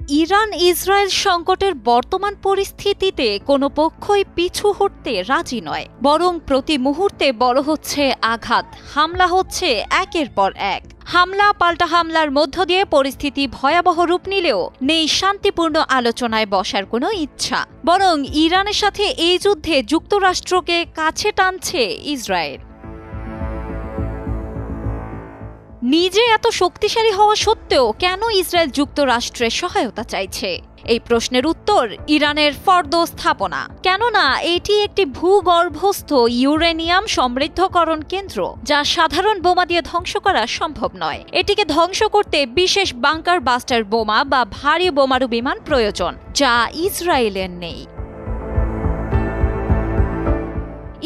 Iran Israel সংকটের বর্তমান পরিস্থিতিতে কোনো পক্ষই পিছু হটতে রাজি নয়, বরং প্রতি মুহূর্তে বড় হচ্ছে আঘাত, হামলা হচ্ছে একের পর এক। হামলা পাল্টা হামলার মধ্য দিয়ে পরিস্থিতি ভয়াবহ রূপ নিলেও নেই শান্তিপূর্ণ আলোচনায় বসার কোনো ইচ্ছা। বরং ইরানের সাথে এই যুদ্ধে যুক্তরাষ্ট্রকে কাছে টানছে ইসরায়েল। নিজে এত শক্তিশালী হওয়া সত্ত্বেও কেন ইসরায়েল যুক্তরাষ্ট্রের সহায়তা চাইছে? এই প্রশ্নের উত্তর ইরানের ফর্দো স্থাপনা। কেননা এটি একটি ভূগর্ভস্থ ইউরেনিয়াম সমৃদ্ধকরণ কেন্দ্র, যা সাধারণ বোমা দিয়ে ধ্বংস করা সম্ভব নয়। এটিকে ধ্বংস করতে বিশেষ বাংকার বাস্টার বোমা বা ভারী বোমারু বিমান প্রয়োজন, যা ইসরায়েলের নেই।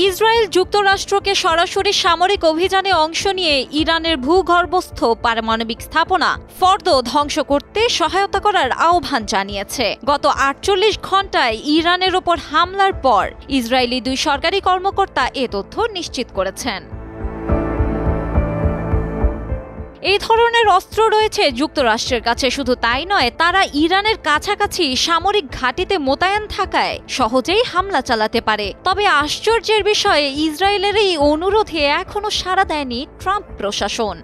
ইসরায়েল যুক্তরাষ্ট্রকে সরাসরি সামরিক অভিযানে অংশ নিয়ে ইরানের ভূগর্ভস্থ পারমাণবিক স্থাপনা ফর্দো ধ্বংস করতে সহায়তা করার আহ্বান জানিয়েছে। গত ৪৮ ঘণ্টায় ইরানের ওপর হামলার পর ইসরায়েলি দুই সরকারি কর্মকর্তা এ তথ্য নিশ্চিত করেছেন। এই ধরনের অস্ত্র রয়েছে যুক্তরাষ্ট্রের কাছে। শুধু তাই নয়, তারা ইরানের কাছাকাছি সামরিক ঘাঁটিতে মোতায়েন থাকায় সহজেই হামলা চালাতে পারে। তবে আশ্চর্যের বিষয়ে ইসরায়েলের এই অনুরোধে এখনো সাড়া দেয়নি ট্রাম্প প্রশাসন।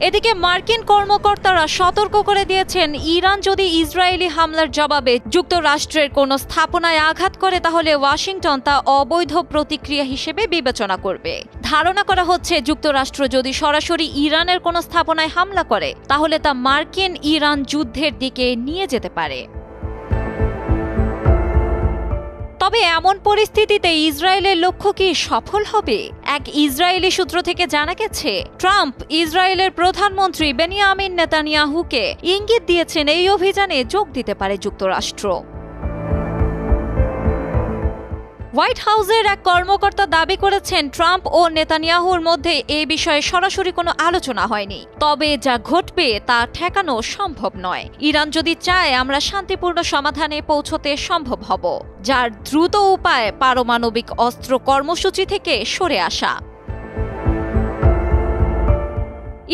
এদিকে মার্কিন কর্মকর্তারা সতর্ক করে দিয়েছেন, ইরান যদি ইসরায়েলি হামলার জবাবে যুক্তরাষ্ট্রের কোনো স্থাপনায় আঘাত করে তাহলে ওয়াশিংটন তা অবৈধ প্রতিক্রিয়া হিসেবে বিবেচনা করবে। ধারণা করা হচ্ছে, যুক্তরাষ্ট্র যদি সরাসরি ইরানের কোনো স্থাপনায় হামলা করে তাহলে তা মার্কিন ইরান যুদ্ধের দিকে নিয়ে যেতে পারে। তবে এমন পরিস্থিতিতে ইসরায়েলের লক্ষ্য কি সফল হবে? এক ইসরায়েলি সূত্র থেকে জানা গেছে, ট্রাম্প ইসরায়েলের প্রধানমন্ত্রী বেনিয়ামিন নেতানিয়াহুকে ইঙ্গিত দিয়েছেন এই অভিযানে যোগ দিতে পারে যুক্তরাষ্ট্র। হোয়াইট হাউসের এক কর্মকর্তা দাবি করেছেন, ট্রাম্প ও নেতানিয়াহুর মধ্যে এ বিষয়ে সরাসরি কোনো আলোচনা হয়নি। তবে যা ঘটবে তা ঠেকানো সম্ভব নয়। ইরান যদি চায়, আমরা শান্তিপূর্ণ সমাধানে পৌঁছতে সম্ভব হব, যার দ্রুত উপায় পারমাণবিক অস্ত্র কর্মসূচি থেকে সরে আসা।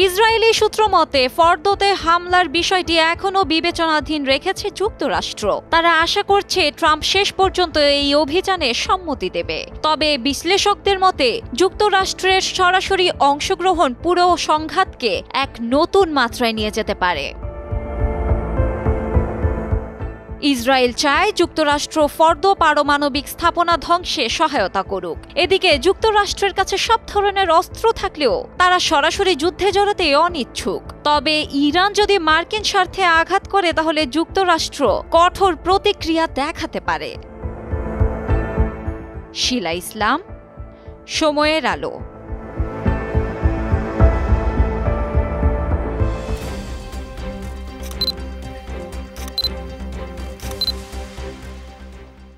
ইসরায়েলি সূত্র মতে, ফর্দোতে হামলার বিষয়টি এখনও বিবেচনাধীন রেখেছে যুক্তরাষ্ট্র। তারা আশা করছে ট্রাম্প শেষ পর্যন্ত এই অভিযানে সম্মতি দেবে। তবে বিশ্লেষকদের মতে, যুক্তরাষ্ট্রের সরাসরি অংশগ্রহণ পুরো সংঘাতকে এক নতুন মাত্রায় নিয়ে যেতে পারে। ইসরায়েল চায় যুক্তরাষ্ট্র ফর্দো পারমাণবিক স্থাপনা ধ্বংসে সহায়তা করুক। এদিকে যুক্তরাষ্ট্রের কাছে সব ধরনের অস্ত্র থাকলেও তারা সরাসরি যুদ্ধে জড়াতে অনিচ্ছুক। তবে ইরান যদি মার্কিন স্বার্থে আঘাত করে তাহলে যুক্তরাষ্ট্র কঠোর প্রতিক্রিয়া দেখাতে পারে। শিলা ইসলাম, সময়ের আলো।